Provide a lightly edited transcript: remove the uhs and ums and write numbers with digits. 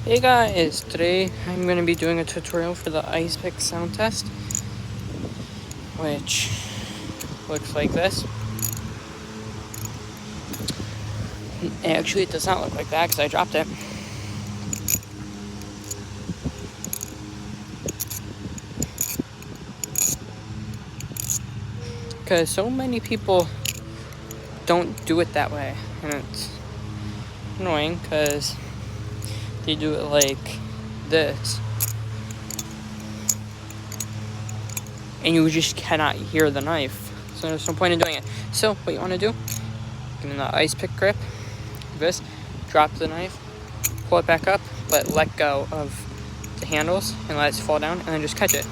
Hey guys, today I'm going to be doing a tutorial for the Icepick sound test, which looks like this. Actually, it does not look like that because I dropped it. Because so many people don't do it that way, and it's annoying because they do it like this. And you just cannot hear the knife. So there's no point in doing it. So what you want to do, get in the Icepick grip, like this, drop the knife, pull it back up, but let go of the handles and let it fall down, and then just catch it.